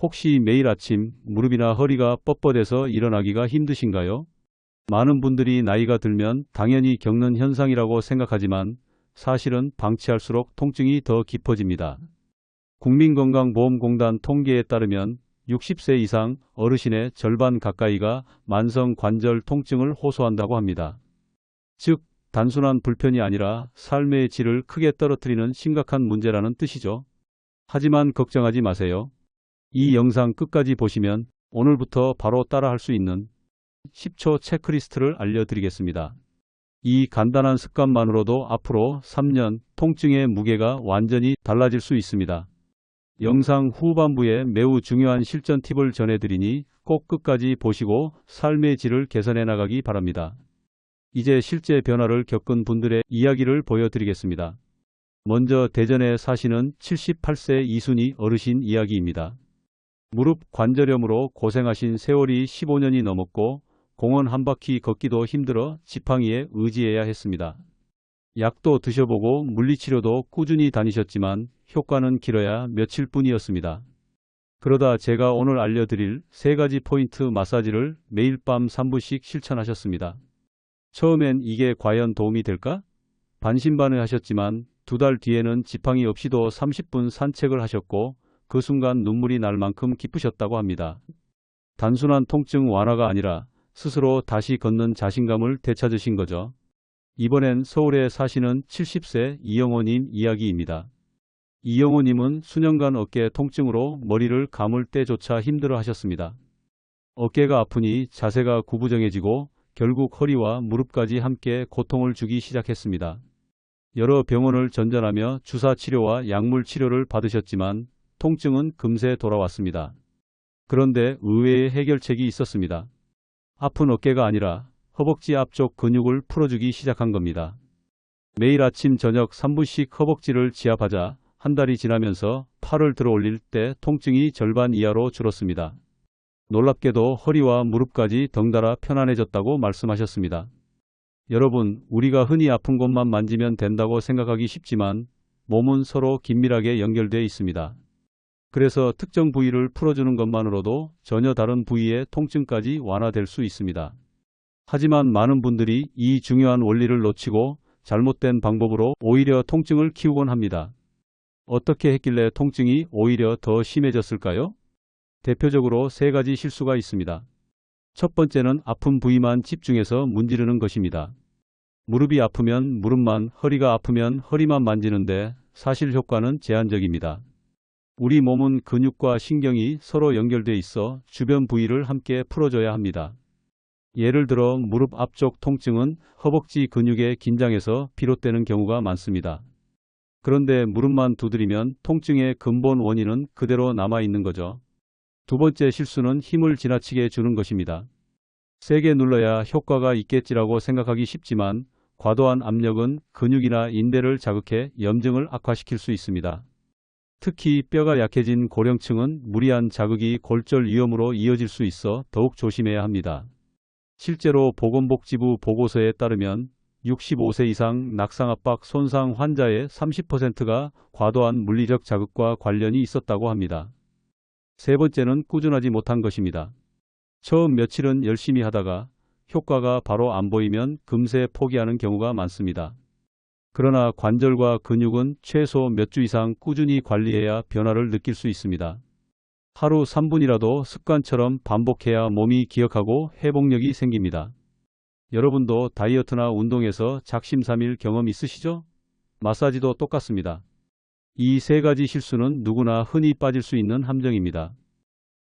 혹시 매일 아침 무릎이나 허리가 뻣뻣해서 일어나기가 힘드신가요? 많은 분들이 나이가 들면 당연히 겪는 현상이라고 생각하지만 사실은 방치할수록 통증이 더 깊어집니다. 국민건강보험공단 통계에 따르면 60세 이상 어르신의 절반 가까이가 만성 관절 통증을 호소한다고 합니다. 즉, 단순한 불편이 아니라 삶의 질을 크게 떨어뜨리는 심각한 문제라는 뜻이죠. 하지만 걱정하지 마세요. 이 영상 끝까지 보시면 오늘부터 바로 따라할 수 있는 10초 체크리스트를 알려드리겠습니다. 이 간단한 습관만으로도 앞으로 3년 통증의 무게가 완전히 달라질 수 있습니다. 영상 후반부에 매우 중요한 실전 팁을 전해드리니 꼭 끝까지 보시고 삶의 질을 개선해 나가기 바랍니다. 이제 실제 변화를 겪은 분들의 이야기를 보여드리겠습니다. 먼저 대전에 사시는 78세 이순희 어르신 이야기입니다. 무릎 관절염으로 고생하신 세월이 15년이 넘었고 공원 한 바퀴 걷기도 힘들어 지팡이에 의지해야 했습니다. 약도 드셔보고 물리치료도 꾸준히 다니셨지만 효과는 길어야 며칠뿐이었습니다. 그러다 제가 오늘 알려드릴 3가지 포인트 마사지를 매일 밤 3분씩 실천하셨습니다. 처음엔 이게 과연 도움이 될까? 반신반의하셨지만 2달 뒤에는 지팡이 없이도 30분 산책을 하셨고 그 순간 눈물이 날 만큼 기쁘셨다고 합니다. 단순한 통증 완화가 아니라 스스로 다시 걷는 자신감을 되찾으신 거죠. 이번엔 서울에 사시는 70세 이영호님 이야기입니다. 이영호님은 수년간 어깨 통증으로 머리를 감을 때조차 힘들어 하셨습니다. 어깨가 아프니 자세가 구부정해지고 결국 허리와 무릎까지 함께 고통을 주기 시작했습니다. 여러 병원을 전전하며 주사 치료와 약물 치료를 받으셨지만 통증은 금세 돌아왔습니다. 그런데 의외의 해결책이 있었습니다. 아픈 어깨가 아니라 허벅지 앞쪽 근육을 풀어주기 시작한 겁니다. 매일 아침 저녁 3분씩 허벅지를 지압하자 한 달이 지나면서 팔을 들어 올릴 때 통증이 절반 이하로 줄었습니다. 놀랍게도 허리와 무릎까지 덩달아 편안해졌다고 말씀하셨습니다. 여러분, 우리가 흔히 아픈 곳만 만지면 된다고 생각하기 쉽지만 몸은 서로 긴밀하게 연결되어 있습니다. 그래서 특정 부위를 풀어주는 것만으로도 전혀 다른 부위의 통증까지 완화될 수 있습니다. 하지만 많은 분들이 이 중요한 원리를 놓치고 잘못된 방법으로 오히려 통증을 키우곤 합니다. 어떻게 했길래 통증이 오히려 더 심해졌을까요? 대표적으로 3가지 실수가 있습니다. 첫 번째는 아픈 부위만 집중해서 문지르는 것입니다. 무릎이 아프면 무릎만, 허리가 아프면 허리만 만지는데 사실 효과는 제한적입니다. 우리 몸은 근육과 신경이 서로 연결돼 있어 주변 부위를 함께 풀어줘야 합니다. 예를 들어 무릎 앞쪽 통증은 허벅지 근육의 긴장에서 비롯되는 경우가 많습니다. 그런데 무릎만 두드리면 통증의 근본 원인은 그대로 남아있는 거죠. 두 번째 실수는 힘을 지나치게 주는 것입니다. 세게 눌러야 효과가 있겠지라고 생각하기 쉽지만 과도한 압력은 근육이나 인대를 자극해 염증을 악화시킬 수 있습니다. 특히 뼈가 약해진 고령층은 무리한 자극이 골절 위험으로 이어질 수 있어 더욱 조심해야 합니다. 실제로 보건복지부 보고서에 따르면 65세 이상 낙상압박 손상 환자의 30%가 과도한 물리적 자극과 관련이 있었다고 합니다. 세 번째는 꾸준하지 못한 것입니다. 처음 며칠은 열심히 하다가 효과가 바로 안 보이면 금세 포기하는 경우가 많습니다. 그러나 관절과 근육은 최소 몇 주 이상 꾸준히 관리해야 변화를 느낄 수 있습니다. 하루 3분이라도 습관처럼 반복해야 몸이 기억하고 회복력이 생깁니다. 여러분도 다이어트나 운동에서 작심삼일 경험 있으시죠? 마사지도 똑같습니다. 이 3가지 실수는 누구나 흔히 빠질 수 있는 함정입니다.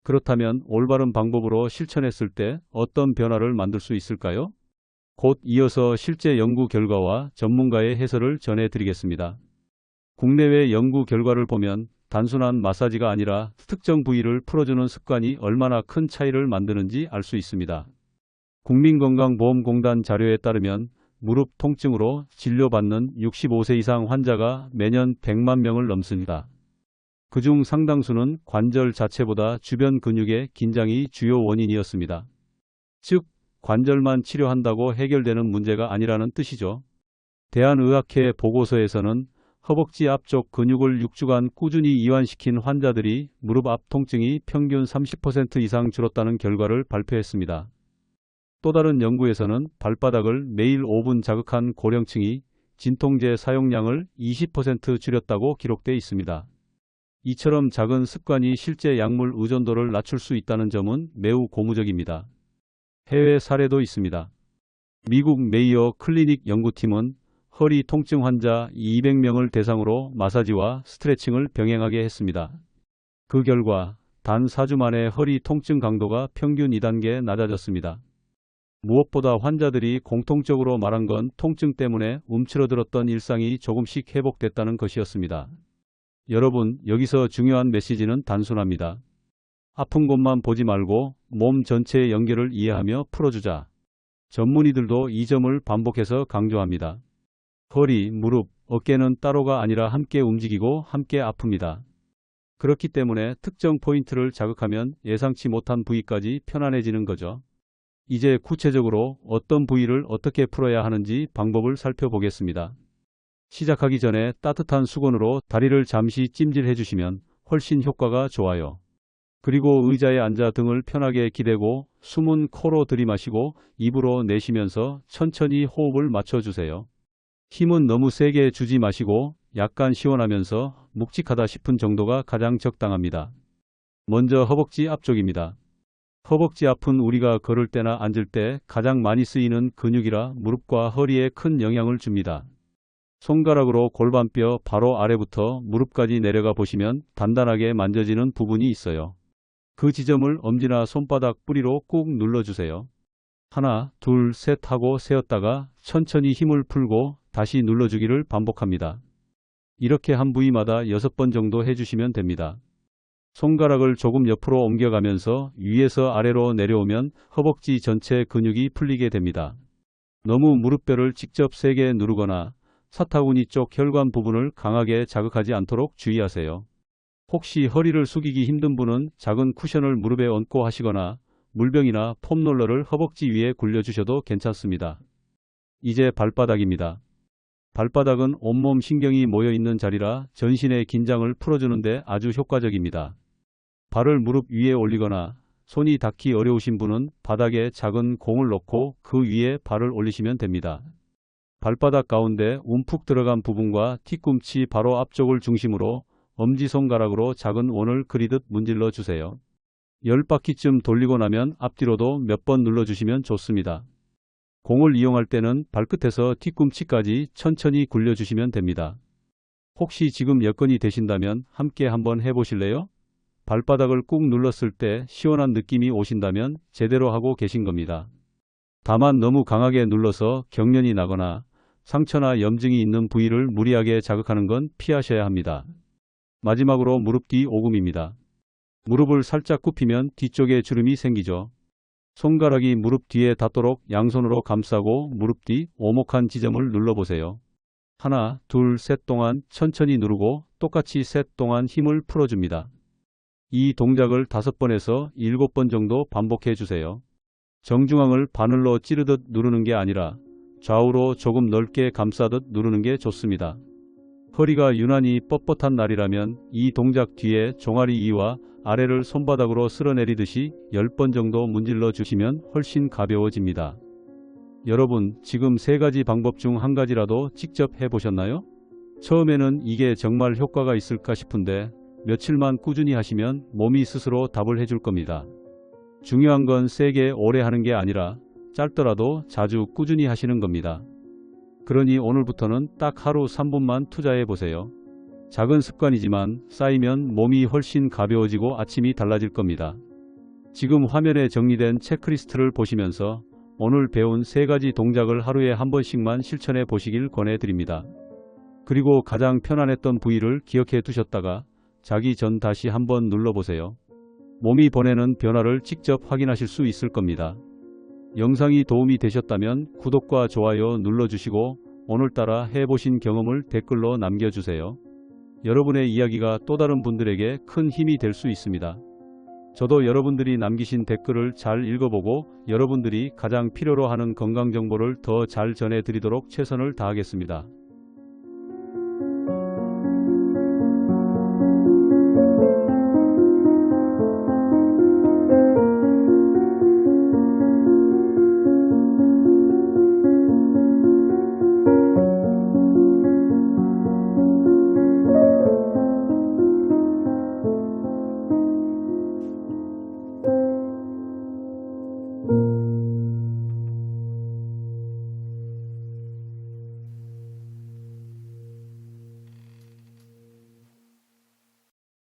그렇다면 올바른 방법으로 실천했을 때 어떤 변화를 만들 수 있을까요? 곧 이어서 실제 연구 결과와 전문가의 해설을 전해드리겠습니다. 국내외 연구 결과를 보면 단순한 마사지가 아니라 특정 부위를 풀어주는 습관이 얼마나 큰 차이를 만드는지 알 수 있습니다. 국민건강보험공단 자료에 따르면 무릎 통증으로 진료받는 65세 이상 환자가 매년 100만 명을 넘습니다. 그중 상당수는 관절 자체보다 주변 근육의 긴장이 주요 원인이었습니다. 즉, 관절만 치료한다고 해결되는 문제가 아니라는 뜻이죠. 대한의학회 보고서에서는 허벅지 앞쪽 근육을 6주간 꾸준히 이완시킨 환자들이 무릎 앞 통증이 평균 30% 이상 줄었다는 결과를 발표했습니다. 또 다른 연구에서는 발바닥을 매일 5분 자극한 고령층이 진통제 사용량을 20% 줄였다고 기록돼 있습니다. 이처럼 작은 습관이 실제 약물 의존도를 낮출 수 있다는 점은 매우 고무적입니다. 해외 사례도 있습니다. 미국 메이어 클리닉 연구팀은 허리 통증 환자 200명을 대상으로 마사지와 스트레칭을 병행하게 했습니다. 그 결과 단 4주 만에 허리 통증 강도가 평균 2단계 낮아졌습니다. 무엇보다 환자들이 공통적으로 말한 건 통증 때문에 움츠러들었던 일상이 조금씩 회복됐다는 것이었습니다. 여러분, 여기서 중요한 메시지는 단순합니다. 아픈 곳만 보지 말고 몸 전체의 연결을 이해하며 풀어주자. 전문의들도 이 점을 반복해서 강조합니다. 허리, 무릎, 어깨는 따로가 아니라 함께 움직이고 함께 아픕니다. 그렇기 때문에 특정 포인트를 자극하면 예상치 못한 부위까지 편안해지는 거죠. 이제 구체적으로 어떤 부위를 어떻게 풀어야 하는지 방법을 살펴보겠습니다. 시작하기 전에 따뜻한 수건으로 다리를 잠시 찜질해 주시면 훨씬 효과가 좋아요. 그리고 의자에 앉아 등을 편하게 기대고 숨은 코로 들이마시고 입으로 내쉬면서 천천히 호흡을 맞춰주세요. 힘은 너무 세게 주지 마시고 약간 시원하면서 묵직하다 싶은 정도가 가장 적당합니다. 먼저 허벅지 앞쪽입니다. 허벅지 앞은 우리가 걸을 때나 앉을 때 가장 많이 쓰이는 근육이라 무릎과 허리에 큰 영향을 줍니다. 손가락으로 골반뼈 바로 아래부터 무릎까지 내려가 보시면 단단하게 만져지는 부분이 있어요. 그 지점을 엄지나 손바닥 뿌리로 꾹 눌러주세요. 하나, 둘, 셋 하고 세었다가 천천히 힘을 풀고 다시 눌러주기를 반복합니다. 이렇게 한 부위마다 6번 정도 해주시면 됩니다. 손가락을 조금 옆으로 옮겨가면서 위에서 아래로 내려오면 허벅지 전체 근육이 풀리게 됩니다. 너무 무릎뼈를 직접 세게 누르거나 사타구니 쪽 혈관 부분을 강하게 자극하지 않도록 주의하세요. 혹시 허리를 숙이기 힘든 분은 작은 쿠션을 무릎에 얹고 하시거나 물병이나 폼롤러를 허벅지 위에 굴려주셔도 괜찮습니다. 이제 발바닥입니다. 발바닥은 온몸 신경이 모여있는 자리라 전신의 긴장을 풀어주는 데 아주 효과적입니다. 발을 무릎 위에 올리거나 손이 닿기 어려우신 분은 바닥에 작은 공을 놓고 그 위에 발을 올리시면 됩니다. 발바닥 가운데 움푹 들어간 부분과 뒤꿈치 바로 앞쪽을 중심으로 엄지손가락으로 작은 원을 그리듯 문질러 주세요. 10바퀴쯤 돌리고 나면 앞뒤로도 몇 번 눌러주시면 좋습니다. 공을 이용할 때는 발끝에서 뒤꿈치까지 천천히 굴려주시면 됩니다. 혹시 지금 여건이 되신다면 함께 한번 해보실래요? 발바닥을 꾹 눌렀을 때 시원한 느낌이 오신다면 제대로 하고 계신 겁니다. 다만 너무 강하게 눌러서 경련이 나거나 상처나 염증이 있는 부위를 무리하게 자극하는 건 피하셔야 합니다. 마지막으로 무릎 뒤 오금입니다. 무릎을 살짝 굽히면 뒤쪽에 주름이 생기죠. 손가락이 무릎 뒤에 닿도록 양손으로 감싸고 무릎 뒤 오목한 지점을 눌러보세요. 하나, 둘, 셋 동안 천천히 누르고 똑같이 셋 동안 힘을 풀어줍니다. 이 동작을 5번에서 7번 정도 반복해 주세요. 정중앙을 바늘로 찌르듯 누르는 게 아니라 좌우로 조금 넓게 감싸듯 누르는 게 좋습니다. 허리가 유난히 뻣뻣한 날이라면 이 동작 뒤에 종아리 위와 아래를 손바닥으로 쓸어내리듯이 10번 정도 문질러 주시면 훨씬 가벼워집니다. 여러분, 지금 3가지 방법 중 한 가지라도 직접 해보셨나요? 처음에는 이게 정말 효과가 있을까 싶은데 며칠만 꾸준히 하시면 몸이 스스로 답을 해줄 겁니다. 중요한 건 세게 오래 하는 게 아니라 짧더라도 자주 꾸준히 하시는 겁니다. 그러니 오늘부터는 딱 하루 3분만 투자해 보세요. 작은 습관이지만 쌓이면 몸이 훨씬 가벼워지고 아침이 달라질 겁니다. 지금 화면에 정리된 체크리스트를 보시면서 오늘 배운 3가지 동작을 하루에 한 번씩만 실천해 보시길 권해드립니다. 그리고 가장 편안했던 부위를 기억해 두셨다가 자기 전 다시 한번 눌러보세요. 몸이 보내는 변화를 직접 확인하실 수 있을 겁니다. 영상이 도움이 되셨다면 구독과 좋아요 눌러주시고 오늘따라 해보신 경험을 댓글로 남겨주세요. 여러분의 이야기가 또 다른 분들에게 큰 힘이 될 수 있습니다. 저도 여러분들이 남기신 댓글을 잘 읽어보고 여러분들이 가장 필요로 하는 건강 정보를 더 잘 전해드리도록 최선을 다하겠습니다.